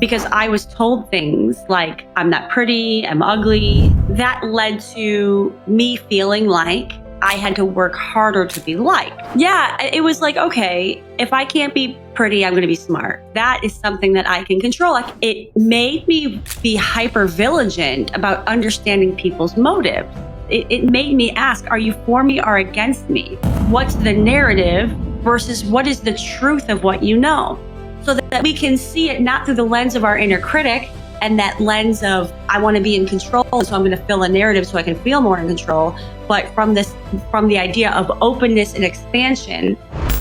because I was told things like, I'm not pretty, I'm ugly. That led to me feeling like I had to work harder to be liked. Yeah, it was like, okay, if I can't be pretty, I'm going to be smart. That is something that I can control. Like, it made me be hyper vigilant about understanding people's motives. It made me ask, are you for me or against me? What's the narrative versus what is the truth of what you know? So that we can see it not through the lens of our inner critic and that lens of, I want to be in control, so I'm going to fill a narrative so I can feel more in control, but from the idea of openness and expansion.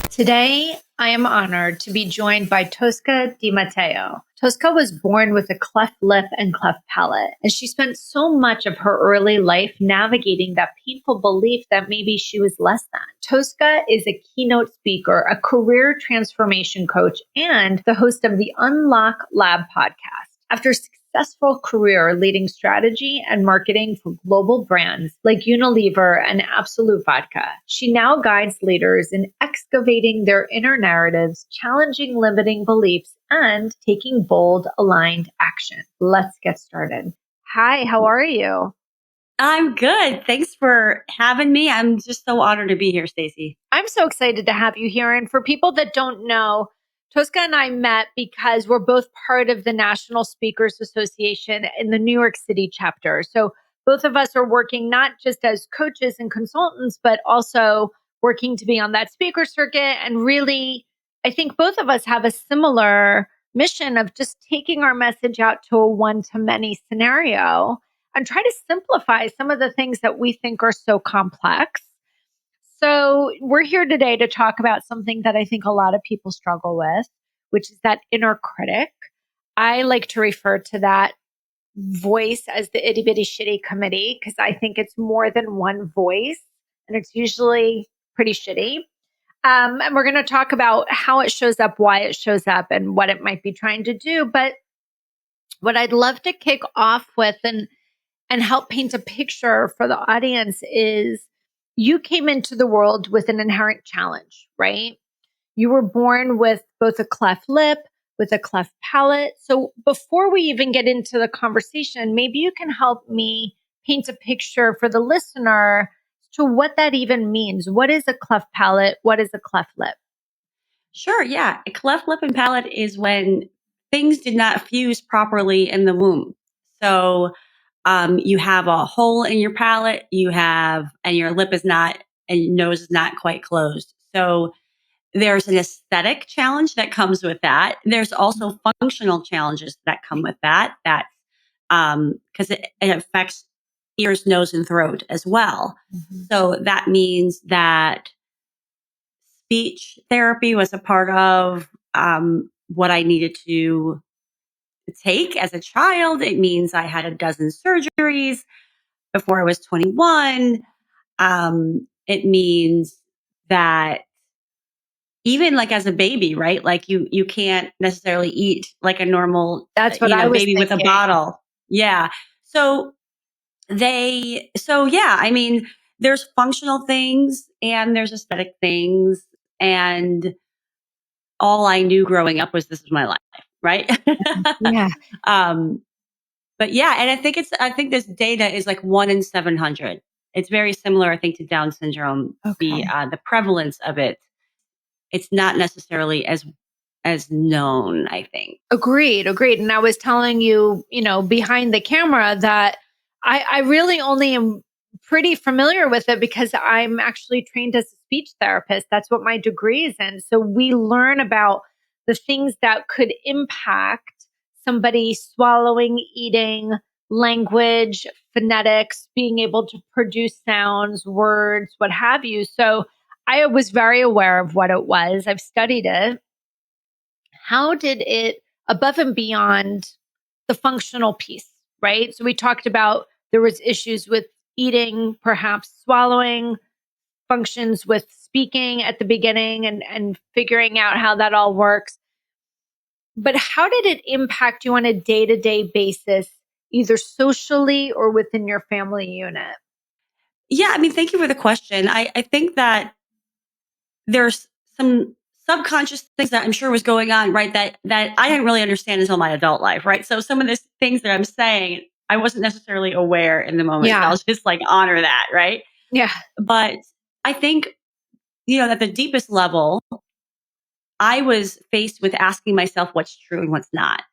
Today, I am honored to be joined by Tosca Di Matteo. Tosca was born with a cleft lip and cleft palate, and she spent so much of her early life navigating that painful belief that maybe she was less than. Tosca is a keynote speaker, a career transformation coach, and the host of the Unlock Lab podcast. After a successful career leading strategy and marketing for global brands like Unilever and Absolute Vodka, she now guides leaders in excavating their inner narratives, challenging limiting beliefs, and taking bold, aligned action. Let's get started. Hi, how are you? I'm good. Thanks for having me. I'm just so honored to be here, Stacey. I'm so excited to have you here. And for people that don't know, Tosca and I met because we're both part of the National Speakers Association in the New York City chapter. So both of us are working not just as coaches and consultants, but also working to be on that speaker circuit. And really, I think both of us have a similar mission of just taking our message out to a one-to-many scenario and try to simplify some of the things that we think are so complex. So we're here today to talk about something that I think a lot of people struggle with, which is that inner critic. I like to refer to that voice as the itty bitty shitty committee because I think it's more than one voice and it's usually pretty shitty. And we're going to talk about how it shows up, why it shows up, and what it might be trying to do. But what I'd love to kick off with and help paint a picture for the audience is you came into the world with an inherent challenge, right? You were born with both a cleft lip, with a cleft palate. So before we even get into the conversation, maybe you can help me paint a picture for the listener to what that even means. What is a cleft palate? What is a cleft lip? Sure, yeah. A cleft lip and palate is when things did not fuse properly in the womb. So you have a hole in your palate, and your lip is not, and your nose is not quite closed. So there's an aesthetic challenge that comes with that. There's also functional challenges that come with that. That's because it affects ears, nose, and throat as well. Mm-hmm. So that means that speech therapy was a part of what I needed to take as a child. It means I had a dozen surgeries before I was 21. It means that even like as a baby, right? Like you can't necessarily eat like a normal That's what I was baby thinking. with a bottle. Yeah. So yeah, I mean, there's functional things and there's aesthetic things. And all I knew growing up was this is my life, right? Yeah. But yeah, and I think this data is like 1 in 700. It's very similar, I think, to Down syndrome. Okay. The prevalence of it, it's not necessarily as known, I think. Agreed. And I was telling you, behind the camera that I really only am pretty familiar with it because I'm actually trained as a speech therapist. That's what my degree is in. So we learn about the things that could impact somebody swallowing, eating, language, phonetics, being able to produce sounds, words, what have you. So I was very aware of what it was. I've studied it. How did it, above and beyond the functional piece, right? So we talked about there was issues with eating, perhaps swallowing, functions with speaking at the beginning and figuring out how that all works. But how did it impact you on a day-to-day basis, either socially or within your family unit? Yeah, I mean, thank you for the question. I think that there's some subconscious things that I'm sure was going on, right? That I didn't really understand until my adult life, right? So some of these things that I'm saying, I wasn't necessarily aware in the moment. So Yeah. I'll just like honor that, right? Yeah. But I think, at the deepest level, I was faced with asking myself what's true and what's not.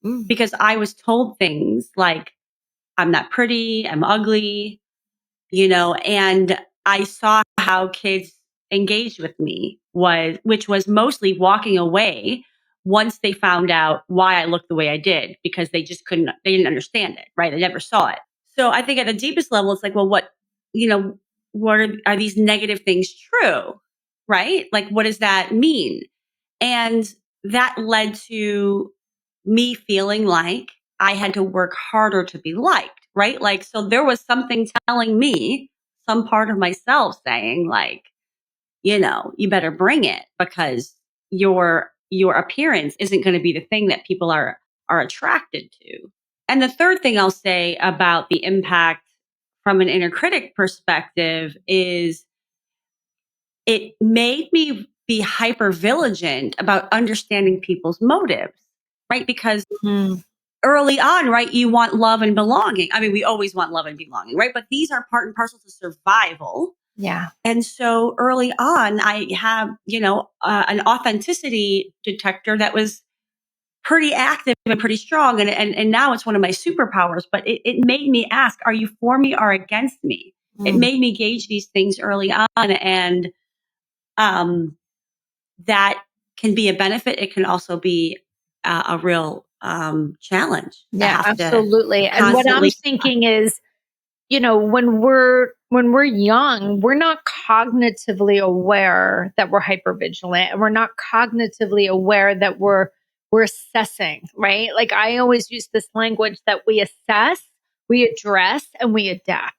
Mm. Because I was told things like, I'm not pretty, I'm ugly, and I saw how kids engaged with me which was mostly walking away once they found out why I looked the way I did because they didn't understand it, right? They never saw it. So I think at the deepest level, it's like, well, you know, what are these negative things true? Right? Like, what does that mean? And that led to me feeling like I had to work harder to be liked, right? Like, so there was something telling me, some part of myself saying, like, you better bring it because your appearance isn't going to be the thing that people are attracted to. And the third thing I'll say about the impact from an inner critic perspective is it made me be hyper vigilant about understanding people's motives, right? Because Mm. early on, right, you want love and belonging. I mean, we always want love and belonging, right? But these are part and parcel to survival. Yeah. And so early on, I have, an authenticity detector that was pretty active and pretty strong. And now it's one of my superpowers. But it made me ask, are you for me or against me? It Mm. made me gauge these things early on. And um, that can be a benefit. It can also be a real challenge to Yeah, have to absolutely. And what I'm constantly. thinking is, when we're young, we're not cognitively aware that we're hypervigilant, and we're not cognitively aware that we're assessing, right? Like I always use this language that we assess, we address, and we adapt.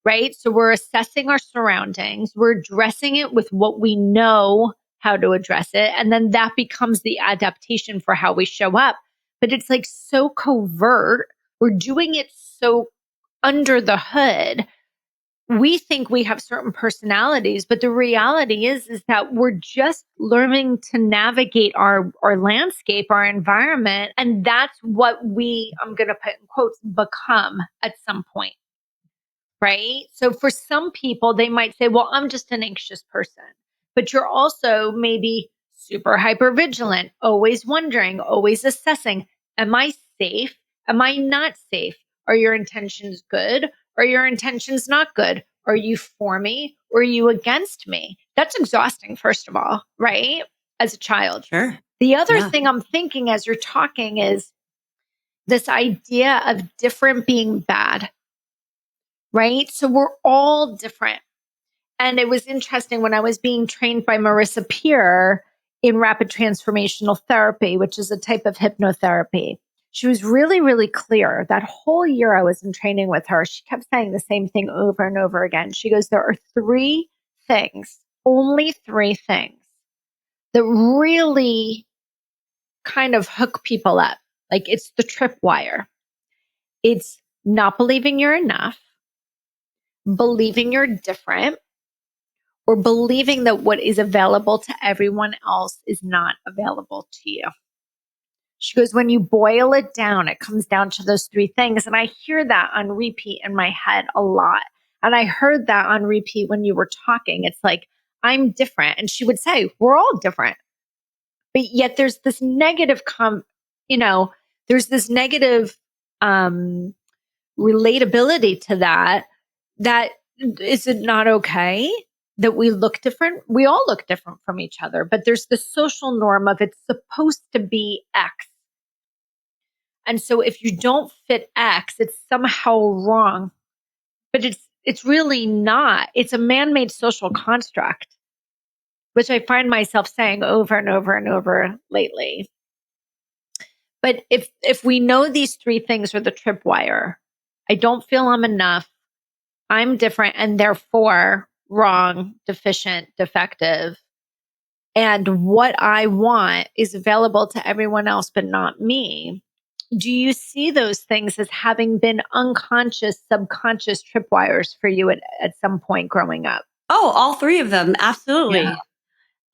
Right. So we're assessing our surroundings, we're addressing it with what we know how to address it. And then that becomes the adaptation for how we show up. But it's like so covert. We're doing it so under the hood. We think we have certain personalities, but the reality is that we're just learning to navigate our landscape, our environment, and that's what we, I'm going to put in quotes, become at some point. Right? So for some people, they might say, well, I'm just an anxious person, but you're also maybe super hyper vigilant, always wondering, always assessing, am I safe? Am I not safe? Are your intentions good? Are your intentions not good? Are you for me or are you against me? That's exhausting, first of all, right? As a child. Sure. The other Yeah. thing I'm thinking as you're talking is this idea of different being bad, right? So we're all different. And it was interesting when I was being trained by Marissa Peer in rapid transformational therapy, which is a type of hypnotherapy. She was really, really clear. That whole year I was in training with her, she kept saying the same thing over and over again. She goes, there are three things, only three things that really kind of hook people up. Like it's the tripwire. It's not believing you're enough, believing you're different, or believing that what is available to everyone else is not available to you. She goes, when you boil it down, it comes down to those three things. And I hear that on repeat in my head a lot. And I heard that on repeat when you were talking. It's like, I'm different. And she would say, we're all different. But yet there's this negative, there's this negative relatability to that is it not okay that we look different? We all look different from each other, but there's the social norm of it's supposed to be X. And so if you don't fit X, it's somehow wrong. But it's really not. It's a man-made social construct, which I find myself saying over and over and over lately. But if we know these three things are the tripwire, I don't feel I'm enough, I'm different and therefore wrong, deficient, defective. And what I want is available to everyone else, but not me. Do you see those things as having been unconscious, subconscious tripwires for you at some point growing up? Oh, all three of them. Yeah. Absolutely.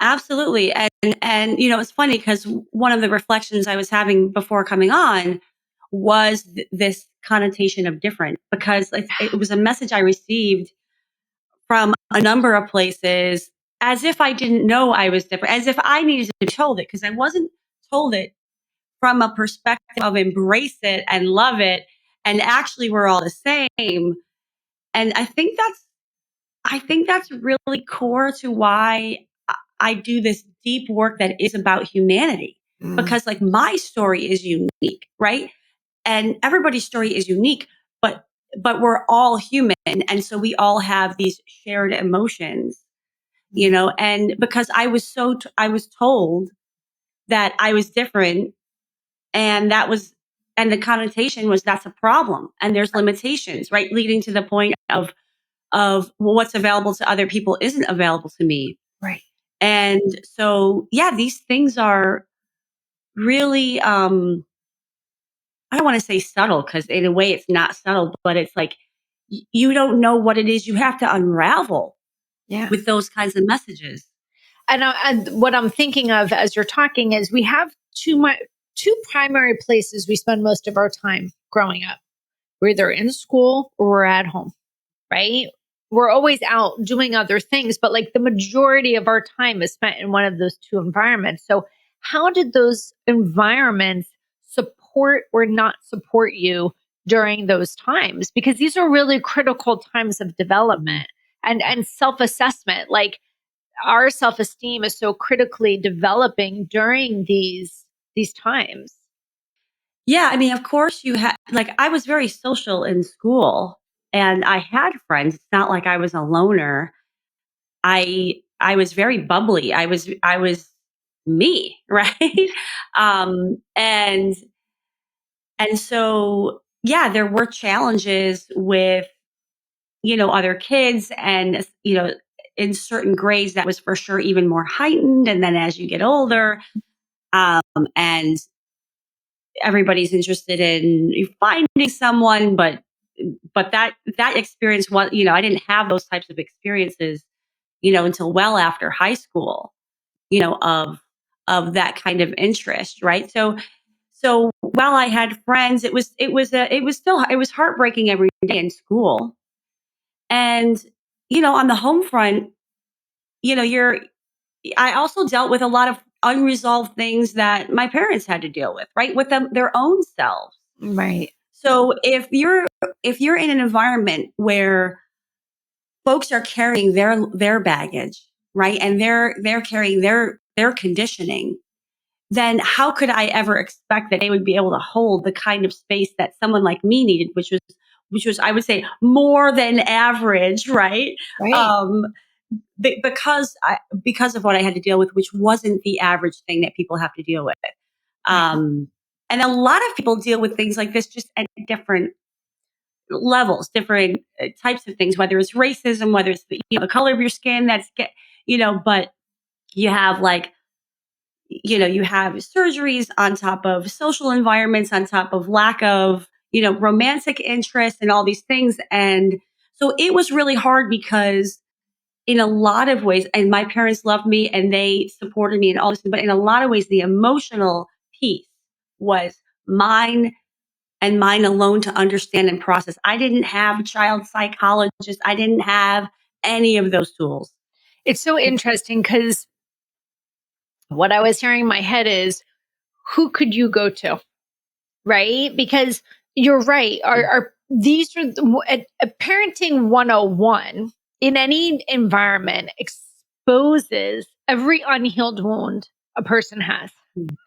Absolutely. And it's funny because one of the reflections I was having before coming on was this connotation of different, because it was a message I received from a number of places, as if I didn't know I was different, as if I needed to be told it, because I wasn't told it from a perspective of embrace it and love it, and actually we're all the same. And I think that's really core to why I do this deep work that is about humanity, Mm. because like my story is unique, right? And everybody's story is unique, but we're all human, and so we all have these shared emotions, and because I was told that I was different, and and the connotation was that's a problem and there's limitations, right? Leading to the point of what's available to other people isn't available to me. Right. And so, yeah, these things are really, I don't want to say subtle, because in a way it's not subtle, but it's like you don't know what it is you have to unravel Yeah. with those kinds of messages. And what I'm thinking of as you're talking is we have two primary places we spend most of our time growing up. We're either in school or we're at home, right? We're always out doing other things, but like the majority of our time is spent in one of those two environments. So, how did those environments support or not support you during those times? Because these are really critical times of development and self-assessment. Like our self-esteem is so critically developing during these times. Yeah, I mean, of course you had, like, I was very social in school and I had friends. It's not like I was a loner. I was very bubbly. I was me, right? And so, yeah, there were challenges with, other kids, and, in certain grades that was for sure even more heightened. And then as you get older, um, and everybody's interested in finding someone, but that experience was, I didn't have those types of experiences, until well after high school, of that kind of interest, right? So while I had friends, it was heartbreaking every day in school. And on the home front, you're I also dealt with a lot of unresolved things that my parents had to deal with, right? With their own selves. Right. So if you're in an environment where folks are carrying their baggage, right? And they're carrying their conditioning, then how could I ever expect that they would be able to hold the kind of space that someone like me needed, which was I would say more than average, right? Right. Um, because of what I had to deal with, which wasn't the average thing that people have to deal with. Right. Um, and a lot of people deal with things like this just at different levels, different types of things, whether it's racism, whether it's the color of your skin, but you have like, you have surgeries on top of social environments, on top of lack of, romantic interest and all these things. And so it was really hard because in a lot of ways, and my parents loved me and they supported me and all this, but in a lot of ways, the emotional piece was mine and mine alone to understand and process. I didn't have a child psychologist. I didn't have any of those tools. It's so interesting because what I was hearing in my head is who could you go to? Right? Because you're right. Are these are parenting 101 in any environment exposes every unhealed wound a person has.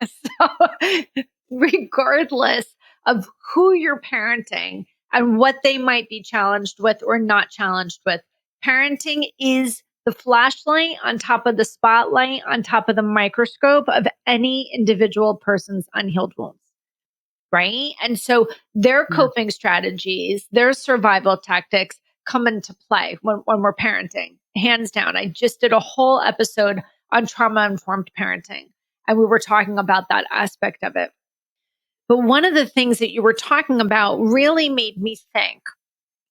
So, regardless of who you're parenting and what they might be challenged with or not challenged with, parenting is the flashlight on top of the spotlight, on top of the microscope of any individual person's unhealed wounds. Right. And so their Yeah. coping strategies, their survival tactics come into play when we're parenting, hands down. I just did a whole episode on trauma informed parenting, and we were talking about that aspect of it. But one of the things that you were talking about really made me think,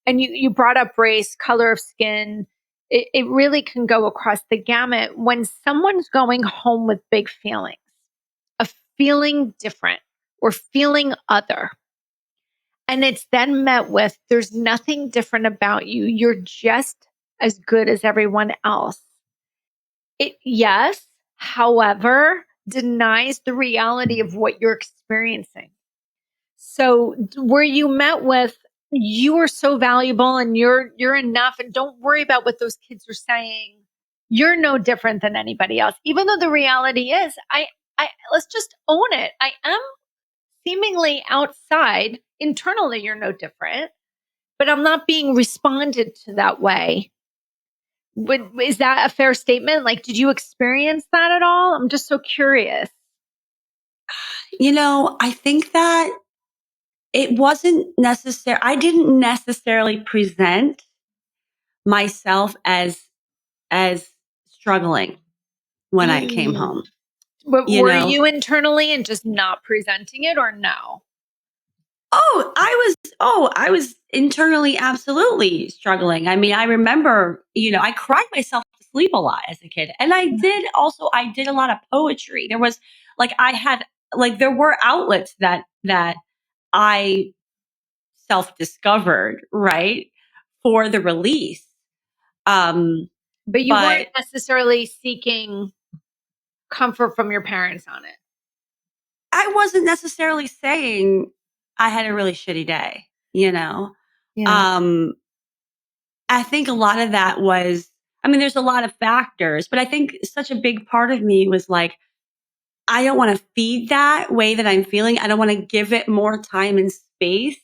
and you brought up race, color of skin. it really can go across the gamut when someone's going home with big feelings of feeling different or feeling other. And it's then met with, there's nothing different about you. You're just as good as everyone else. It, yes, however, denies the reality of what you're experiencing. So were you met with, you are so valuable and you're enough and don't worry about what those kids are saying. You're no different than anybody else. Even though the reality is, I let's just own it. I am seemingly outside. Internally, you're no different, but I'm not being responded to that way. Is that a fair statement? Like, did you experience that at all? I'm just so curious. I think that it wasn't necessary. I didn't necessarily present myself as struggling when I came Mm. home. But You were know, you internally and just not presenting it, or no? I was internally absolutely struggling. I mean, I remember, I cried myself to sleep a lot as a kid. And I did a lot of poetry. There was there were outlets that I self-discovered, right? For the release. Um, But you weren't but necessarily seeking comfort from your parents on it. I wasn't necessarily saying I had a really shitty day, you know? Yeah. Um, I think a lot of that was, I mean, there's a lot of factors, but I think such a big part of me was like, I don't want to feed that way that I'm feeling. I don't want to give it more time and space.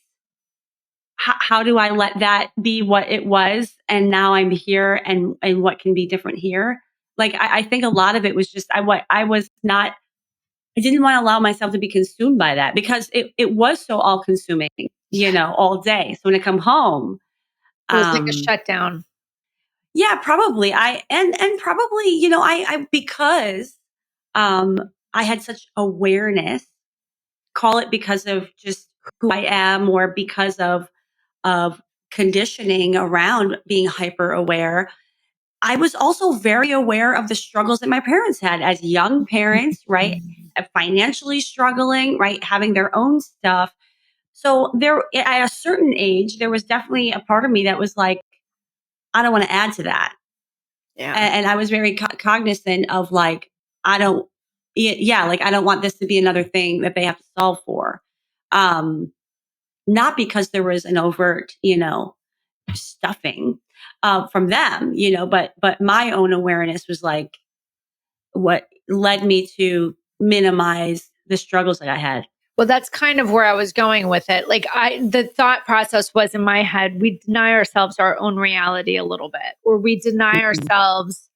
How do I let that be what it was? And now I'm here and what can be different here? Like, I think a lot of it was just, I was not, I didn't want to allow myself to be consumed by that because it was so all consuming, all day. So when I come home, It was like a um, shutdown. yeah, probably. And probably, I because um I had such awareness, call it because of just who I am or because of conditioning around being hyper aware. I was also very aware of the struggles that my parents had as young parents, right? Financially struggling, right? Having their own stuff. So there at a certain age, there was definitely a part of me that was like, I don't want to add to that. Yeah. And I was very cognizant of like, I don't, yeah, like I don't want this to be another thing that they have to solve for. Um, Not because there was an overt, stuffing from them, but my own awareness was like what led me to minimize the struggles that I had. Well, that's kind of where I was going with it. Like, the thought process was in my head, we deny ourselves our own reality a little bit, or we deny Mhm. ourselves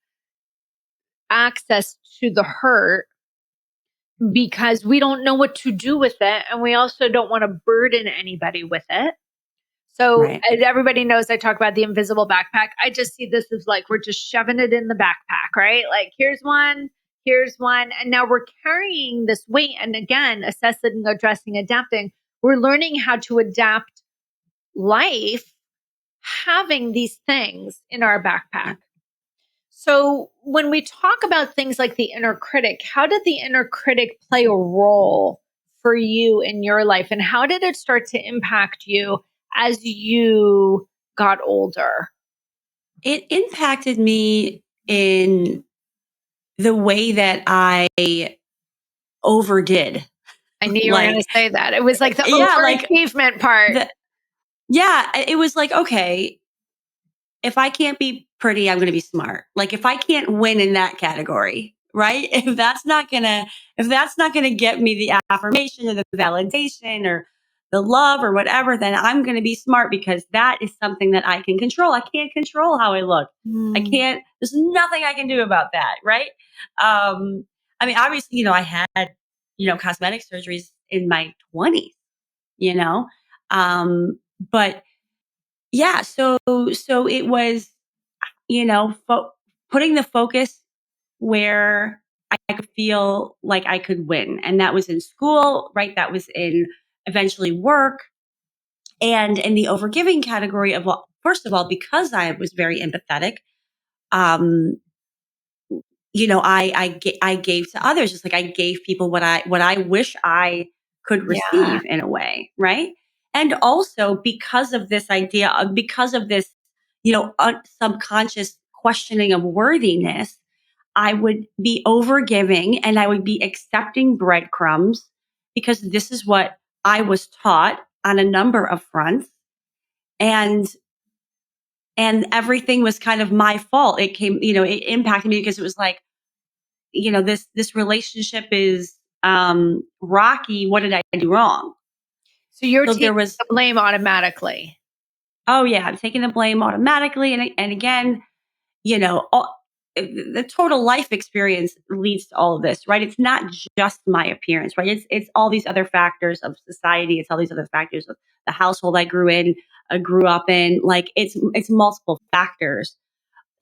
access to the hurt because we don't know what to do with it. And we also don't want to burden anybody with it. So Right. everybody knows I talk about the invisible backpack. I just see this as like we're just shoving it in the backpack, right? Like here's one. And now we're carrying this weight. And again, assessing, addressing, adapting. We're learning how to adapt life having these things in our backpack. Yeah. So when we talk about things like the inner critic, how did the inner critic play a role for you in your life? And how did it start to impact you as you got older? It impacted me in the way that I overdid. I knew you were going to Like, say that. It was like the yeah, like overachievement part. the, yeah, it was like, okay, if I can't be pretty, I'm going to be smart. Like if I can't win in that category, right? If that's not going to get me the affirmation or the validation or the love or whatever, then I'm going to be smart because that is something that I can control. I can't control how I look. Mm. There's nothing I can do about that, right? I mean, obviously, I had, cosmetic surgeries in my 20s, you know, but yeah, so it was, putting the focus where I could feel like I could win, and that was in school, right? That was in eventually work, and in the overgiving category of, well, first of all, because I was very empathetic, I gave to others, just like I gave people what I wish I could Yeah. receive in a way, right? And also because of this, subconscious questioning of worthiness, I would be overgiving and I would be accepting breadcrumbs because this is what I was taught on a number of fronts. And everything was kind of my fault. It impacted me because it was like, this relationship is rocky. What did I do wrong? So you're So there taking was, the blame automatically. oh yeah, I'm taking the blame automatically. And again, the total life experience leads to all of this, right? It's not just my appearance, right? It's all these other factors of society. It's all these other factors of the household grew up in. Like it's multiple factors.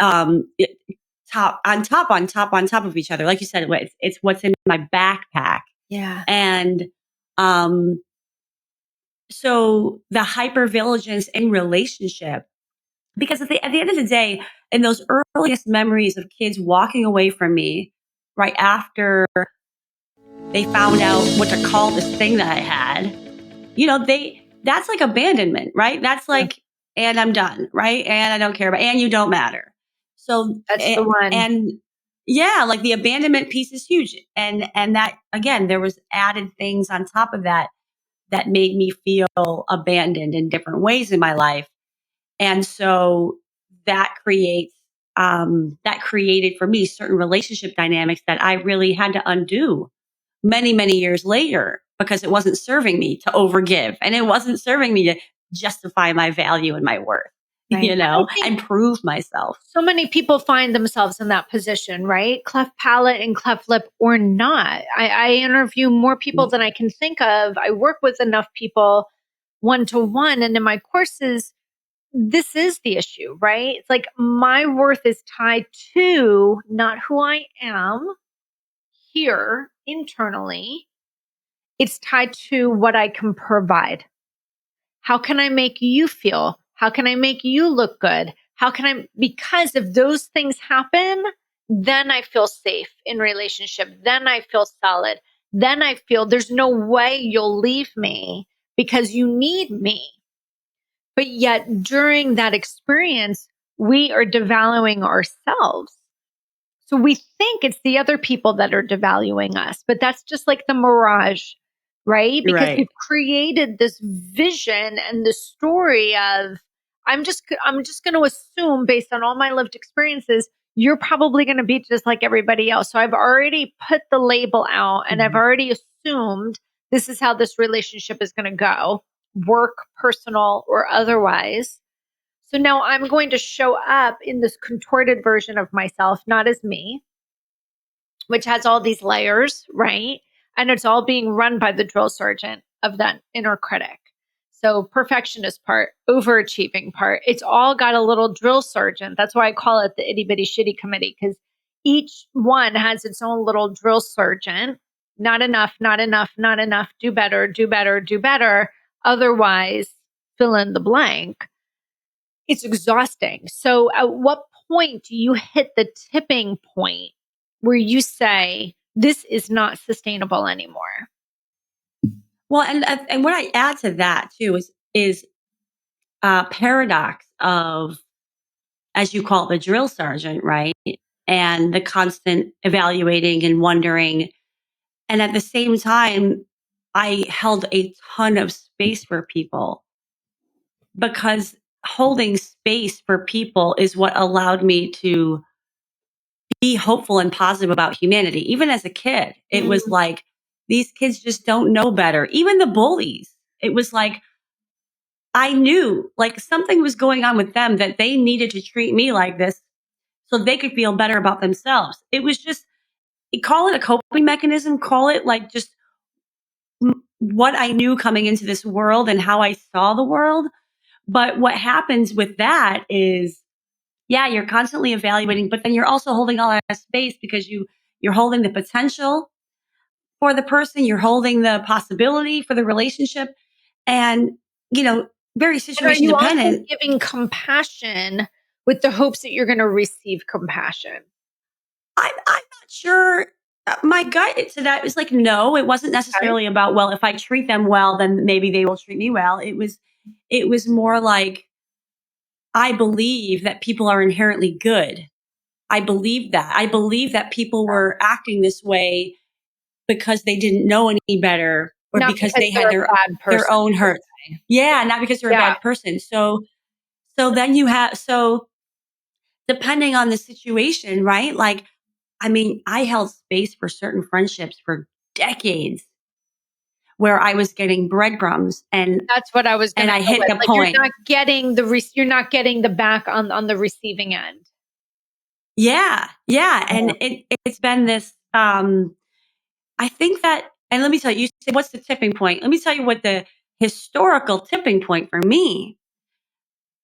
Top of each other. Like you said, it's what's in my backpack. Yeah. And um, so the hypervigilance in relationship, because at the end of the day, in those earliest memories of kids walking away from me right after they found out what to call this thing that I had, that's like abandonment, right? That's Yeah. like, and I'm done, right? And I don't care about, and you don't matter. So, That's the one. and yeah, like the abandonment piece is huge. And that, again, there was added things on top of that that made me feel abandoned in different ways in my life. And so that created for me certain relationship dynamics that I really had to undo many, many years later because it wasn't serving me to overgive and it wasn't serving me to justify my value and my worth, Right. And I think and prove myself. so many people find themselves in that position, right? Cleft palate and cleft lip or not. I interview more people Yeah. than I can think of. I work with enough people one to one. And in my courses, this is the issue, right? It's like my worth is tied to not who I am here internally, it's tied to what I can provide. How can I make you feel? How can I make you look good? Because if those things happen, then I feel safe in relationship. Then I feel solid. Then I feel there's no way you'll leave me because you need me. But yet during that experience, we are devaluing ourselves. So we think it's the other people that are devaluing us, but that's just like the mirage, right? You're Because right. we've created this vision and the story of I'm just going to assume based on all my lived experiences, you're probably going to be just like everybody else. So I've already put the label out and I've Mhm. already assumed this is how this relationship is going to go, work, personal, or otherwise. So now I'm going to show up in this contorted version of myself, not as me, which has all these layers, right? And it's all being run by the drill sergeant of that inner critic. So, perfectionist part, overachieving part, it's all got a little drill sergeant. That's why I call it the itty bitty shitty committee, because each one has its own little drill sergeant. Not enough, not enough, not enough, do better, do better, do better. Otherwise, fill in the blank. It's exhausting. So, at what point do you hit the tipping point where you say, this is not sustainable anymore? Well, and what I add to that too is paradox of, as you call it, the drill sergeant, right? And the constant evaluating and wondering. And at the same time, I held a ton of space for people because holding space for people is what allowed me to be hopeful and positive about humanity. Even as a kid, it was Mm. like, these kids just don't know better. Even the bullies, it was like, I knew like something was going on with them that they needed to treat me like this so they could feel better about themselves. It was just, call it a coping mechanism, call it like just what I knew coming into this world and how I saw the world. But what happens with that is, yeah, you're constantly evaluating, but then you're also holding all that space because you're holding the potential for the person, you're holding the possibility for the relationship, and you know, very And are situation you also dependent. giving compassion with the hopes that you're going to receive compassion? I'm not sure. My gut to that was like, no, it wasn't Okay. necessarily about, well, if I treat them well, then maybe they will treat me well. It was more like, I believe that people are inherently good. I believe that. I believe that people were acting this way because they didn't know any better, or Not because because they had they're a their bad their person own per hurts. se. Yeah, not because they're a Yeah. bad person. So then you have, so depending on the situation, right? Like, I mean, I held space for certain friendships for decades where I was getting breadcrumbs, That's what I was and gonna I go hit with. the Like, you're point. not getting you're not getting the back on the receiving end. Yeah, yeah, and Yeah. it's been this, I think that, and let me tell you, you said, what's the tipping point? Let me tell you what the historical tipping point for me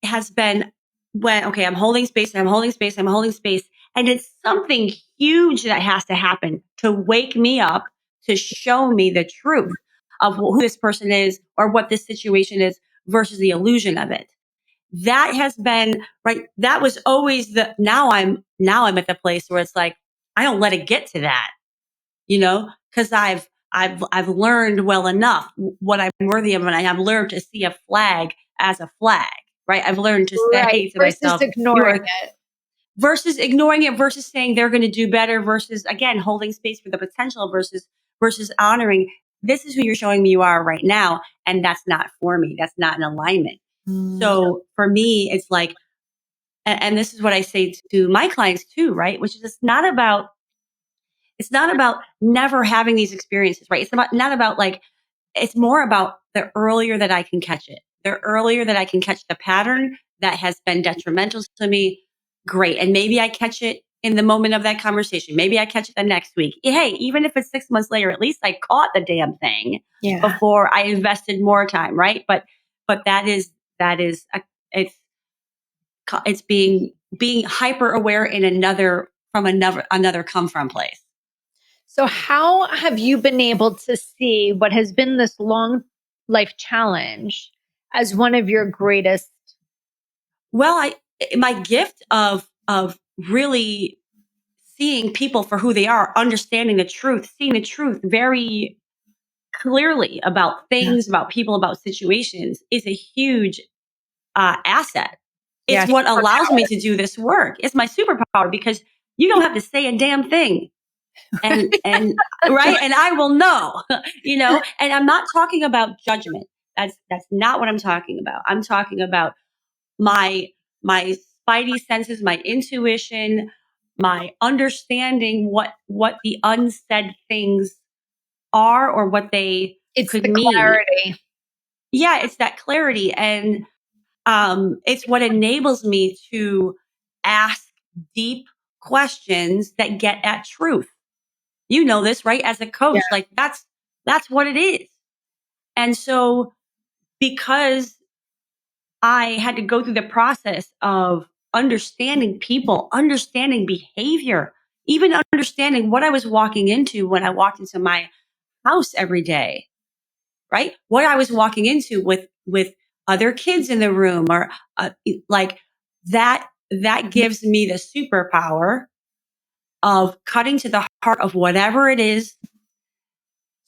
has been, when, okay, I'm holding space, and I'm holding space, I'm holding space, and it's something huge that has to happen to wake me up, to show me the truth of who this person is or what this situation is versus the illusion of it. That has been, right. That was always the, now I'm at the place where it's like, I don't let it get to that, because I've learned well enough what I'm worthy of, and I have learned to see a flag as a flag, right? I've learned to Right, say to versus myself, you ignoring are, it. versus ignoring it, versus saying they're going to do better, versus, again, holding space for the potential, versus honoring, this is who you're showing me you are right now, and that's not for me. That's not in alignment. Mm. So for me, it's like, and this is what I say to my clients too, right? Which is, it's not about never having these experiences, right? It's about, not about like, it's more about the earlier that I can catch it, the earlier that I can catch the pattern that has been detrimental to me. Great. And maybe I catch it in the moment of that conversation. Maybe I catch it the next week. Hey, even if it's 6 months later, at least I caught the damn thing Yeah. before I invested more time. Right. But it's being hyper aware in another come from place. So how have you been able to see what has been this long life challenge as one of your greatest? Well, my gift of really seeing people for who they are, understanding the truth, seeing the truth very clearly about Yeah. things, about people, about situations, is a huge asset. Yeah, It's what allows me superpower. to do this work. It's my superpower, because you don't have to say a damn thing, and That's right, and I will know, And I'm not talking about judgment. That's not what I'm talking about. I'm talking about my my spidey senses, my intuition, my understanding what the unsaid things are, or what they it's could the mean. clarity. Yeah, it's that clarity, and it's what enables me to ask deep questions that get at truth. You know this, right? As a Yeah. coach, like, that's what it is. And so, because I had to go through the process of understanding people, understanding behavior, even understanding what I was walking into when I walked into my house every day, right? What I was walking into with other kids in the room, or like that gives me the superpower of cutting to the heart of whatever it is,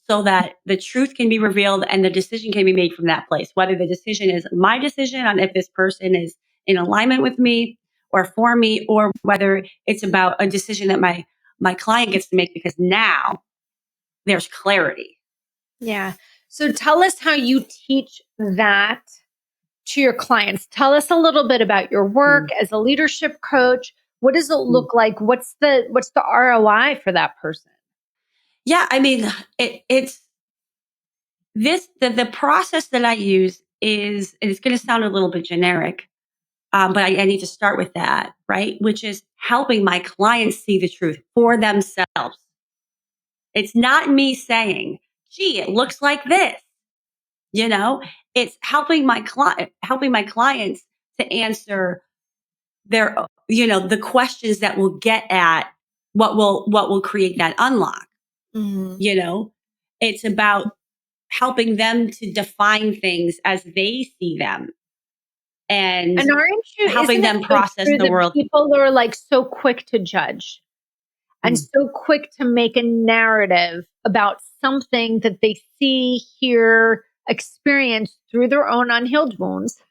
so that the truth can be revealed and the decision can be made from that place. Whether the decision is my decision on if this person is in alignment with me or for me, or whether it's about a decision that my client gets to make, because now there's clarity. Yeah. So tell us how you teach that to your clients. Tell us a little bit about your work Mm, as a leadership coach. What does it mm. look like? What's the ROI for that person? Yeah, I mean, it's the process that I use is, and it's going to sound a little bit generic, but I need to start with that, right? Which is helping my clients see the truth for themselves. It's not me saying, "Gee, it looks like this." You know, it's helping my clients to answer their, the questions that will get at what will create that unlock. Mhm. You know, it's about helping them to define things as they see them, and aren't you, helping isn't it them so process true the that world. people are like so quick to judge and Mm, so quick to make a narrative about something that they see, hear, experience through their own unhealed wounds?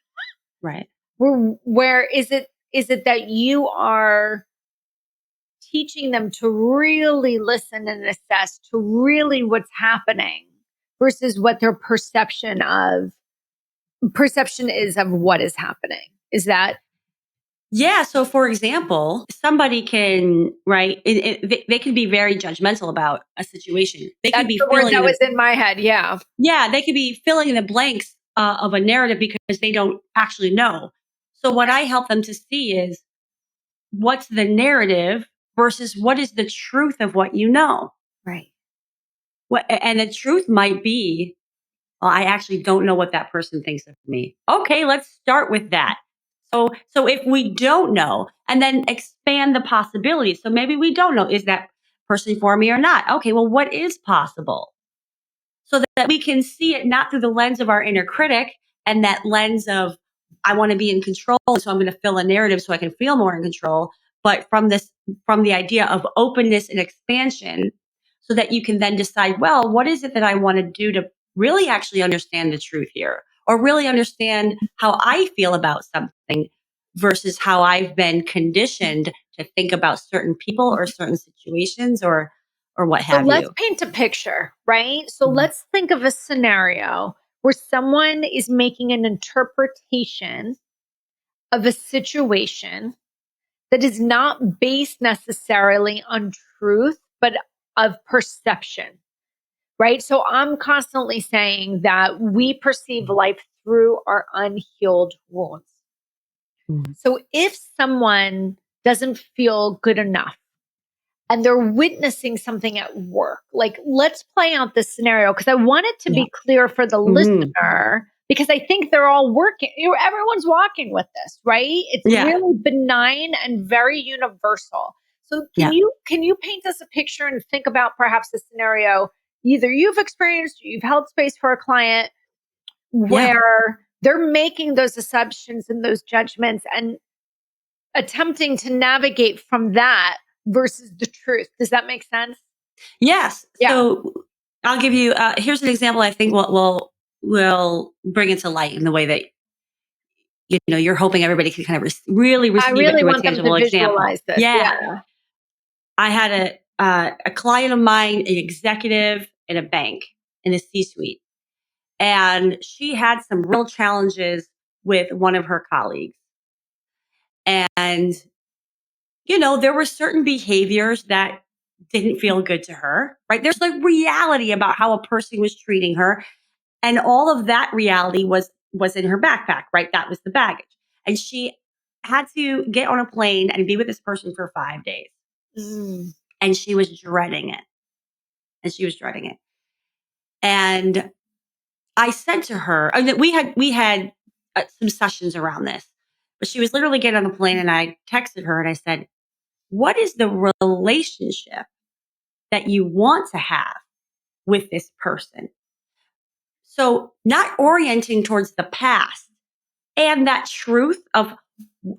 right. Where is it that you are teaching them to really listen and assess to really what's happening versus what their perception is of what is happening? Is that Yeah. So, for example, somebody can, right, they can be very judgmental about a situation. They could that's be the word filling that in was the, in my head? Yeah. yeah, they could be filling in the blanks of a narrative because they don't actually know. So, what I help them to see is what's the narrative versus what is the truth of what you know. Right. And the truth might be, well, I actually don't know what that person thinks of me. Okay, let's start with that. So if we don't know, and then expand the possibilities. So maybe we don't know, is that person for me or not? Okay, well, what is possible? So that we can see it not through the lens of our inner critic and that lens of I want to be in control, so I'm going to fill a narrative so I can feel more in control, but from the idea of openness and expansion, so that you can then decide, well, what is it that I want to do to really actually understand the truth here, or really understand how I feel about something versus how I've been conditioned to think about certain people or certain situations or what So have let's you. paint a picture, right? So Mhm. let's think of a scenario where someone is making an interpretation of a situation that is not based necessarily on truth, but of perception, right? So I'm constantly saying that we perceive life through our unhealed wounds. Mhm. So if someone doesn't feel good enough and they're witnessing something at work, like let's play out this scenario because I want it to Yeah. be clear for the Mhm. listener because I think they're all working, everyone's walking with this, right? It's Yeah. really benign and very universal. So Yeah. can you paint us a picture and think about perhaps a scenario either you've experienced, you've held space for a client Yeah. where they're making those assumptions and those judgments and attempting to navigate from that versus the truth. Does that make sense? Yes. Yeah. So I'll give you here's an example I think will bring it to light in the way that you're hoping everybody can kind of really I receive it really through a want them to tangible example. visualize this. Yeah. Yeah. I had a client of mine, an executive in a bank in the C-suite, and she had some real challenges with one of her colleagues. And there were certain behaviors that didn't feel good to her, right? There's like reality about how a person was treating her. And all of that reality was in her backpack, right? That was the baggage. And she had to get on a plane and be with this person for 5 days. Mm. And she was dreading it. And she was dreading it. And I said to her, and we had some sessions around this, but she was literally getting on the plane and I texted her and I said, what is the relationship that you want to have with this person? So, not orienting towards the past and that truth of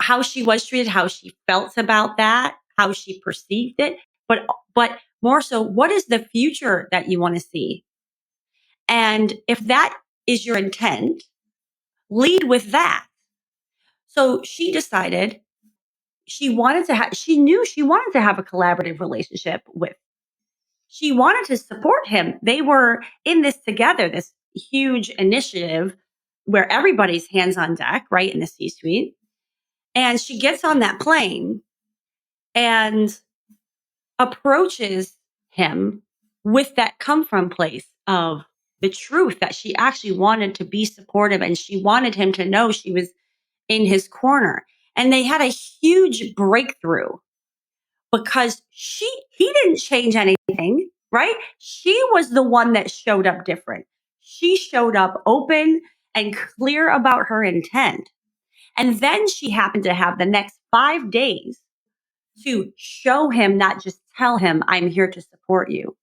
how she was treated, how she felt about that, how she perceived it, but more so, what is the future that you want to see? And if that is your intent, lead with that. So she decided she knew she wanted to have a collaborative relationship with. She wanted to support him. They were in this together, this huge initiative where everybody's hands on deck, right, in the C suite. And she gets on that plane and approaches him with that come from place of the truth that she actually wanted to be supportive and she wanted him to know she was in his corner. And they had a huge breakthrough because he didn't change anything, right? She was the one that showed up different. She showed up open and clear about her intent. And then she happened to have the next 5 days to show him, not just tell him, I'm here to support you.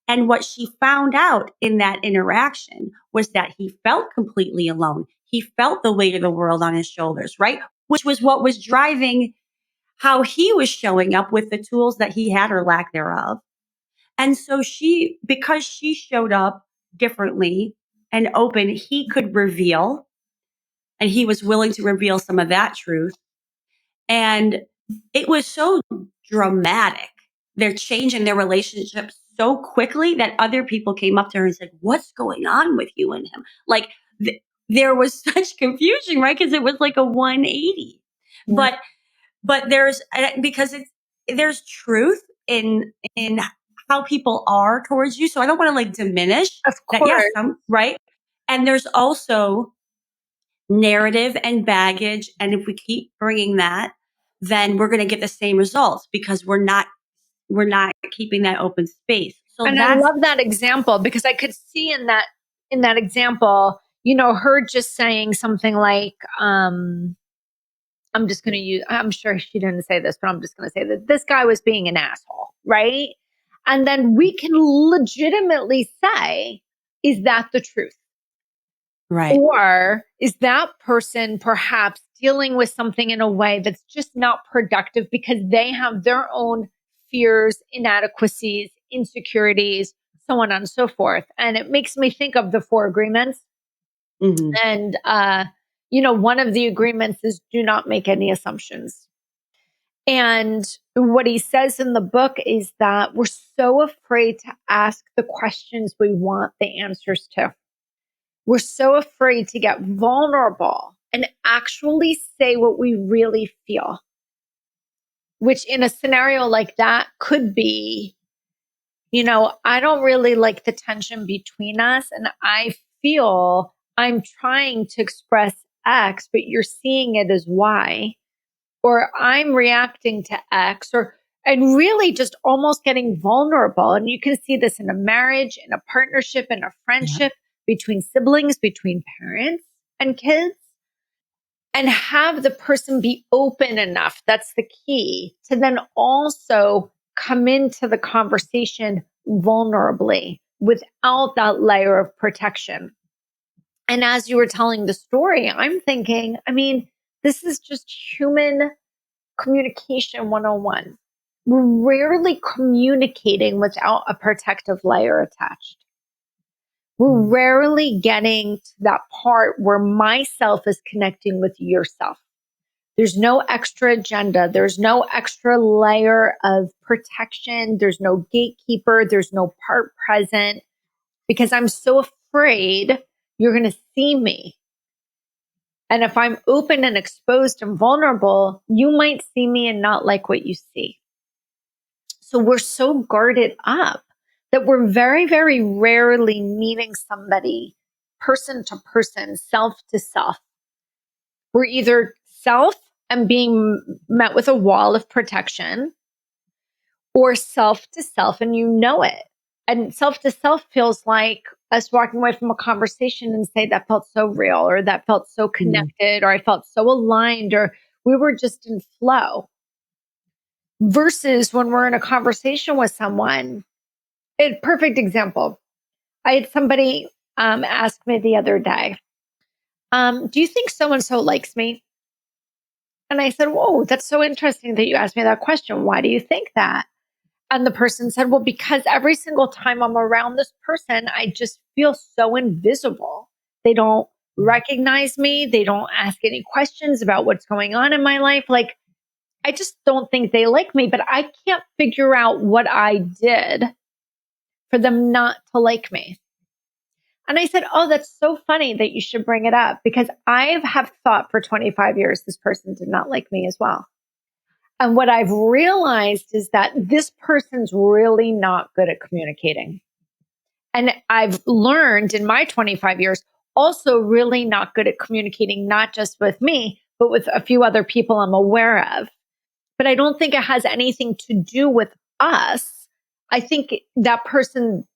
And what she found out in that interaction was that he felt completely alone. he felt the weight of the world on his shoulders, right? Which was what was driving how he was showing up with the tools that he had or lack thereof. And so because she showed up differently and open, he could reveal, and he was willing to reveal some of that truth. And it was so dramatic. They're changing their relationship so quickly that other people came up to her and said, "What's going on with you and him?" Like there was such confusion, right? Because it was like a 180. Mm. But there's because there's truth in how people are towards you. So I don't want to like diminish Of that. Yes, course. some right. And there's also narrative and baggage. And if we keep bringing that, then we're going to get the same results because we're not keeping that open space. So And I that's love that example because I could see in that example, her just saying something like, I'm just going to use, I'm sure she didn't say this, but I'm just going to say that this guy was being an asshole, right? And then we can legitimately say, is that the truth? right. Or is that person perhaps dealing with something in a way that's just not productive because they have their own fears, inadequacies, insecurities, so on and so forth? And it makes me think of the four agreements. Hmm. And, one of the agreements is do not make any assumptions. And what he says in the book is that we're so afraid to ask the questions we want the answers to. We're so afraid to get vulnerable and actually say what we really feel, which in a scenario like that could be, I don't really like the tension between us. And I feel I'm trying to express X, but you're seeing it as Y, or I'm reacting to X, and really just almost getting vulnerable. And you can see this in a marriage, in a partnership, in a Yeah. friendship, between siblings, between parents and kids, and have the person be open enough. That's the key to then also come into the conversation vulnerably without that layer of protection. And as you were telling the story, I'm thinking, this is just human communication 101. We're rarely communicating without a protective layer attached. We're rarely getting to that part where myself is connecting with yourself. There's no extra agenda. There's no extra layer of protection. There's no gatekeeper. There's no part present because I'm so afraid you're going to see me. And if I'm open and exposed and vulnerable, you might see me and not like what you see. So we're so guarded up that we're very, very rarely meeting somebody person to person, self to self. We're either self and being met with a wall of protection, or self to self, and you know it. And self to self feels like us walking away from a conversation and say that felt so real, or that felt so Mhm. connected, or I felt so aligned, or we were just in flow. Versus when we're in a conversation with someone, a perfect example. I had somebody ask me the other day, do you think so and so likes me? And I said, whoa, that's so interesting that you asked me that question. Why do you think that? And the person said, well, because every single time I'm around this person, I just feel so invisible. They don't recognize me. They don't ask any questions about what's going on in my life. Like, I just don't think they like me, but I can't figure out what I did for them not to like me. And I said, oh, that's so funny that you should bring it up because I have thought for 25 years this person did not like me as well. And what I've realized is that this person's really not good at communicating. And I've learned in my 25 years, also really not good at communicating, not just with me, but with a few other people I'm aware of. But I don't think it has anything to do with us. I think that person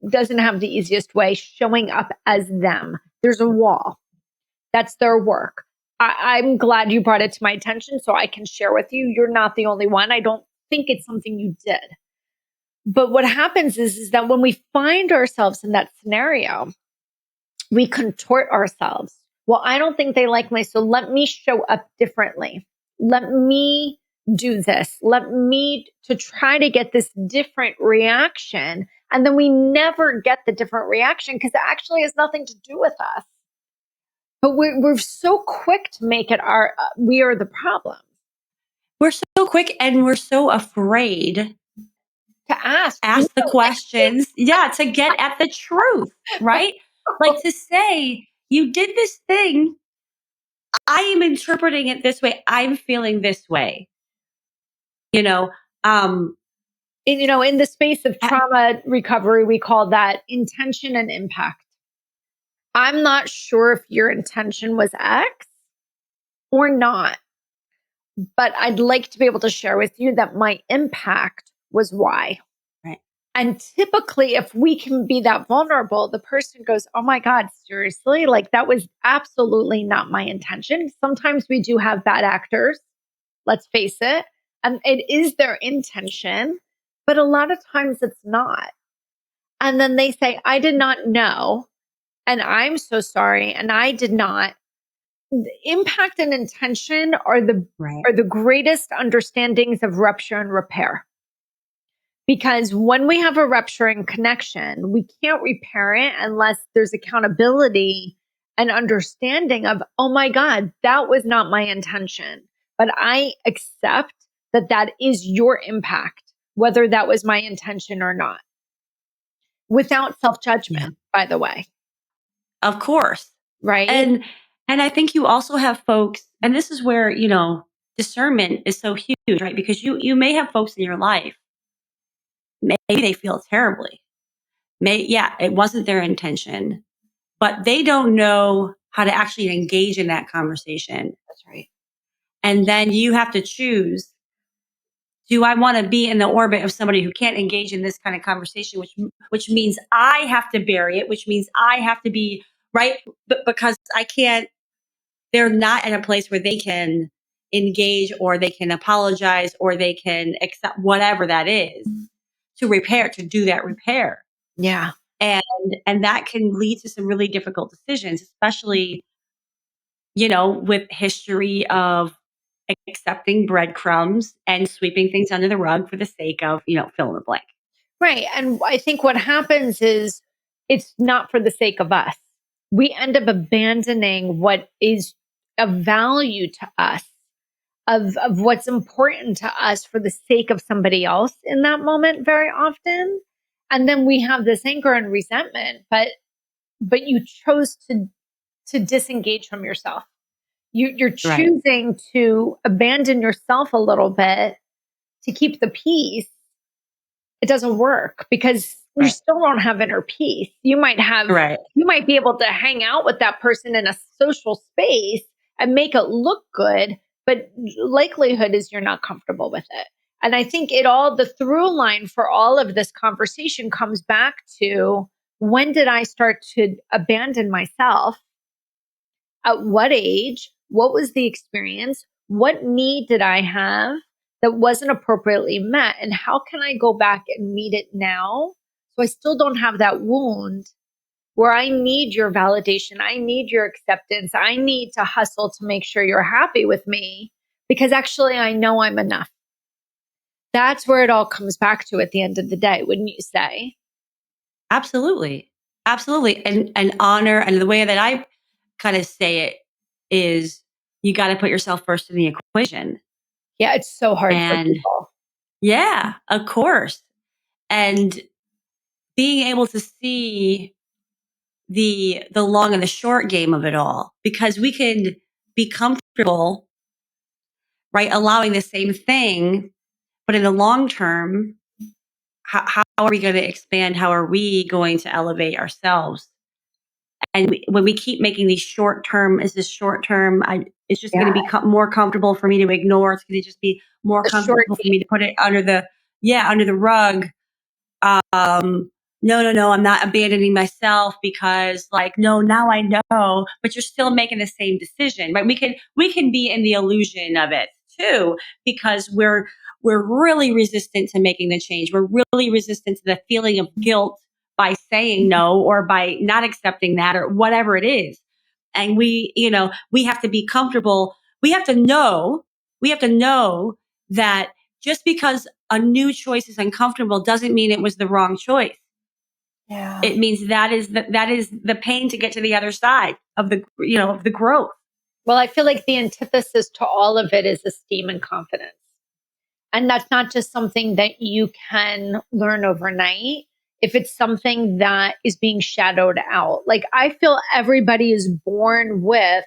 doesn't have the easiest way showing up as them. There's a wall. That's their work. I'm glad you brought it to my attention so I can share with you. You're not the only one. I don't think it's something you did. But what happens is that when we find ourselves in that scenario, we contort ourselves. well, I don't think they like so let me show up differently. Let me do this. Let me to try to get this different reaction. And then we never get the different reaction because it actually has nothing to do with us. But we're so quick to make it we are the problem. We're so quick and we're so afraid To ask the questions. Yeah, to get at the truth, right? Like to say, you did this thing. I am interpreting it this way. I'm feeling this way. You know, um, in the space of trauma recovery, we call that intention and impact. I'm not sure if your intention was X or not, but I'd like to be able to share with you that my impact was Y. right. And typically, if we can be that vulnerable, the person goes, oh my God, seriously? Like that was absolutely not my intention. Sometimes we do have bad actors, let's face it. And it is their intention, but a lot of times it's not. And then they say, I did not know. And I'm so sorry. And I did not. Impact and intention are the greatest understandings of rupture and repair. Because when we have a rupture and connection, we can't repair it unless there's accountability and understanding of, oh my God, that was not my intention. But I accept that that is your impact, whether that was my intention or not, without self-judgment, by the way. Of course. Right? And I think you also have folks, and this is where, discernment is so huge, right? Because you may have folks in your life, maybe they feel terribly. It wasn't their intention, but they don't know how to actually engage in that conversation. That's right. And then you have to choose, do I want to be in the orbit of somebody who can't engage in this kind of conversation, which means I have to bury it, which means I have to be right, but because I can't, they're not in a place where they can engage or they can apologize or they can accept whatever that is to do that repair. Yeah. And that can lead to some really difficult decisions, especially, with history of accepting breadcrumbs and sweeping things under the rug for the sake of, fill in the blank. Right. And I think what happens is it's not for the sake of us. We end up abandoning what is of value to us, of what's important to us for the sake of somebody else in that moment very often. And then we have this anger and resentment, but you chose to disengage from yourself. You're Right. choosing to abandon yourself a little bit to keep the peace. It doesn't work because you still don't have inner peace. You might be able to hang out with that person in a social space and make it look good, but likelihood is you're not comfortable with it. And I think the through line for all of this conversation comes back to, when did I start to abandon myself? At what age? What was the experience? What need did I have that wasn't appropriately met? And how can I go back and meet it now so I still don't have that wound where I need your validation? I need your acceptance. I need to hustle to make sure you're happy with me because actually I know I'm enough. That's where it all comes back to at the end of the day, wouldn't you say? Absolutely. Absolutely. And honor, and the way that I kind of say it is, you got to put yourself first in the equation. Yeah, it's so hard for And people. yeah, of course. And being able to see the long and the short game of it all, because we can be comfortable, right, allowing the same thing, but in the long term, how are we going to expand? How are we going to elevate ourselves? And when we keep making these short term, is this short term? It's just going to Yeah, become more comfortable for me to ignore. It's going to just be more the short comfortable for me to put it under the rug. No, no, no, I'm not abandoning myself because, like, no, now I know, but you're still making the same decision, right? We can be in the illusion of it too, because we're really resistant to making the change. We're really resistant to the feeling of guilt by saying no or by not accepting that or whatever it is. And we have to be comfortable. We have to know that just because a new choice is uncomfortable doesn't mean it was the wrong choice. Yeah. It means that is the pain to get to the other side of the growth. Well, I feel like the antithesis to all of it is esteem and confidence. And that's not just something that you can learn overnight. If it's something that is being shadowed out, like I feel everybody is born with,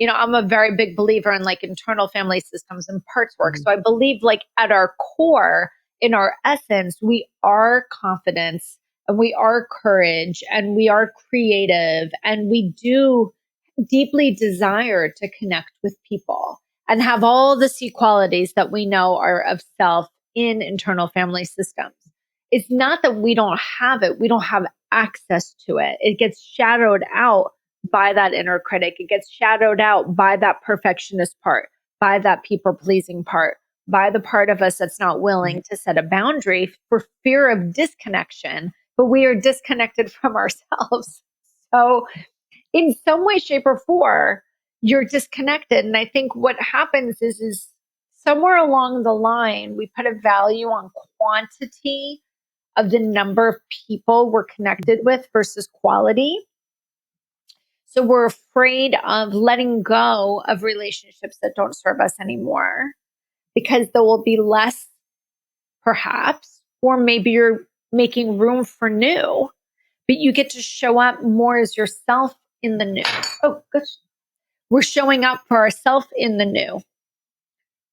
I'm a very big believer in like internal family systems and parts work. So I believe like at our core, in our essence, we are confidence and we are courage and we are creative and we do deeply desire to connect with people and have all the C qualities that we know are of self in internal family systems. It's not that we don't have it, we don't have access to it. It gets shadowed out by that inner critic. It gets shadowed out by that perfectionist part, by that people pleasing part, by the part of us that's not willing to set a boundary for fear of disconnection, but we are disconnected from ourselves. So in some way, shape, or form, you're disconnected. And I think what happens is somewhere along the line, we put a value on quantity of the number of people we're connected with versus quality. So we're afraid of letting go of relationships that don't serve us anymore because there will be less, perhaps, or maybe you're making room for new, but you get to show up more as yourself in the new. Oh, gosh. We're showing up for ourselves in the new,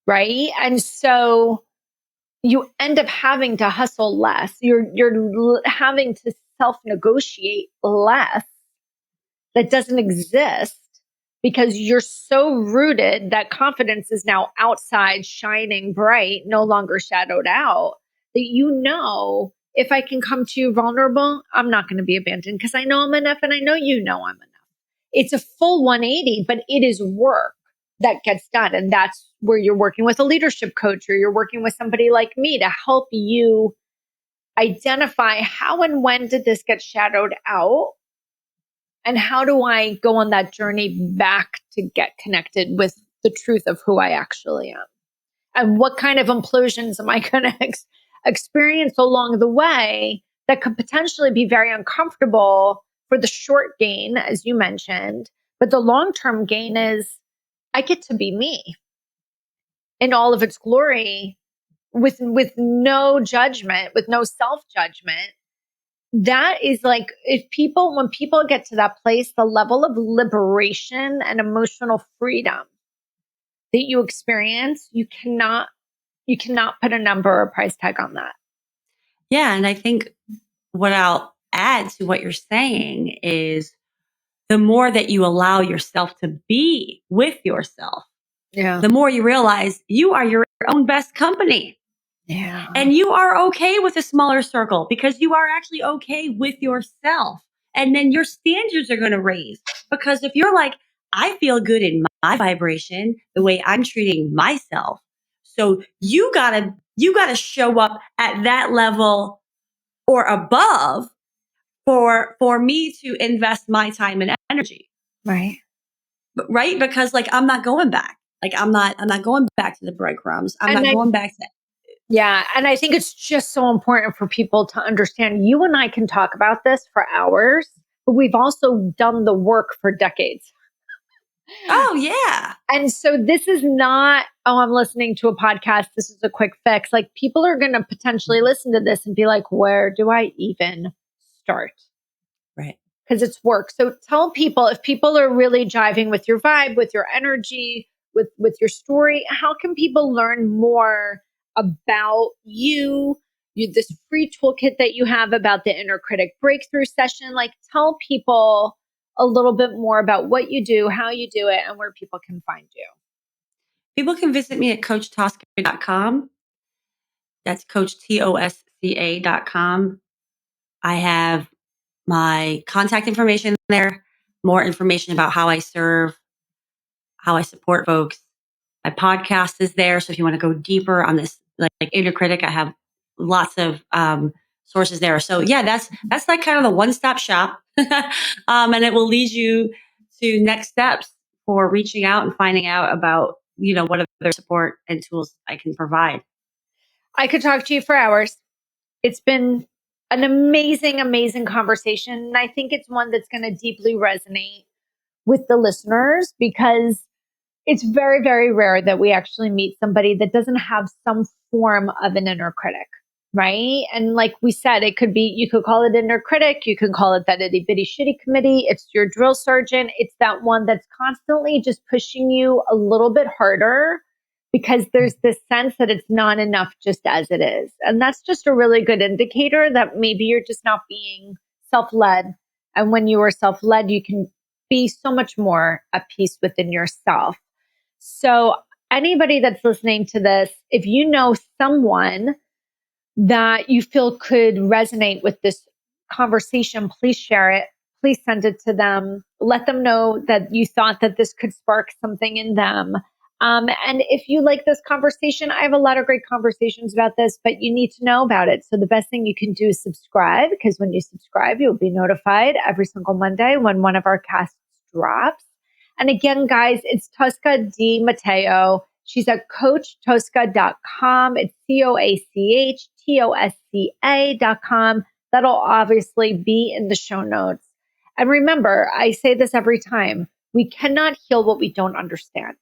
right? And so you end up having to hustle less. You're having to self-negotiate less that doesn't exist because you're so rooted that confidence is now outside, shining bright, no longer shadowed out, that if I can come to you vulnerable, I'm not going to be abandoned because I know I'm enough and I know you know I'm enough. It's a full 180, but it is work that gets done. And that's where you're working with a leadership coach or you're working with somebody like me to help you identify how and when did this get shadowed out? And how do I go on that journey back to get connected with the truth of who I actually am? And what kind of implosions am I going to experience along the way that could potentially be very uncomfortable for the short gain, as you mentioned. But the long-term gain is I get to be me in all of its glory with no judgment, with no self-judgment. That is like, when people get to that place, the level of liberation and emotional freedom that you experience, you cannot put a number or a price tag on that. Yeah. And I think what I'll add to what you're saying is the more that you allow yourself to be with yourself, the more you realize you are your own best company. Yeah. And you are okay with a smaller circle because you are actually okay with yourself. And then your standards are going to raise because if you're like, I feel good in my vibration, the way I'm treating myself. So you gotta show up at that level or above for me to invest my time and energy. Right. Right? Because like I'm not going back. Like I'm not going back to the breadcrumbs. I'm not going back to. Yeah. And I think it's just so important for people to understand you and I can talk about this for hours, but we've also done the work for decades. Oh, yeah. And so this is not, I'm listening to a podcast. This is a quick fix. Like people are going to potentially listen to this and be like, where do I even start? Right. Because it's work. So tell people, if people are really jiving with your vibe, with your energy, with your story, how can people learn more about this free toolkit that you have about the inner critic breakthrough session? Like tell people a little bit more about what you do, how you do it, and where people can find you. People can visit me at coachtosca.com. That's coachtosca.com. I have my contact information there, more information about how I serve, how I support folks. My podcast is there. So if you want to go deeper on this, like inner critic, I have lots of sources there. So yeah, that's like kind of the one-stop shop. And it will lead you to next steps for reaching out and finding out about, what other support and tools I can provide. I could talk to you for hours. It's been an amazing, amazing conversation. And I think it's one that's going to deeply resonate with the listeners because it's very, very rare that we actually meet somebody that doesn't have some form of an inner critic, right? And like we said, it could be, you could call it inner critic, you can call it that itty bitty shitty committee. It's your drill sergeant. It's that one that's constantly just pushing you a little bit harder because there's this sense that it's not enough just as it is. And that's just a really good indicator that maybe you're just not being self-led. And when you are self-led, you can be so much more at peace within yourself. So anybody that's listening to this, if you know someone that you feel could resonate with this conversation, please share it. Please send it to them. Let them know that you thought that this could spark something in them. And if you like this conversation, I have a lot of great conversations about this, but you need to know about it. So the best thing you can do is subscribe, because when you subscribe, you'll be notified every single Monday when one of our casts drops. And again, guys, it's Tosca Di Matteo. She's at CoachTosca.com. It's CoachTosca.com. That'll obviously be in the show notes. And remember, I say this every time, we cannot heal what we don't understand.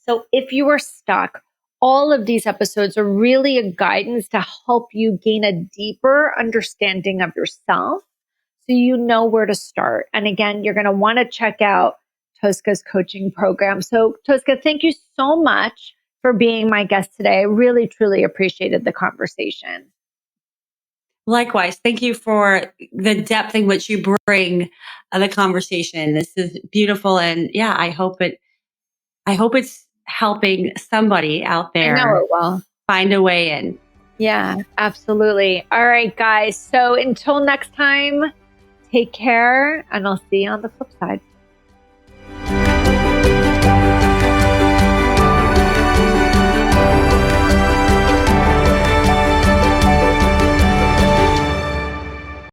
So if you are stuck, all of these episodes are really a guidance to help you gain a deeper understanding of yourself so you know where to start. And again, you're going to want to check out Tosca's coaching program. So Tosca, thank you so much for being my guest today. I really, truly appreciated the conversation. Likewise, thank you for the depth in which you bring the conversation. This is beautiful, and yeah, I hope it's helping somebody out I know there it will. find a way in. Yeah, absolutely. All right, guys. So until next time, take care, and I'll see you on the flip side.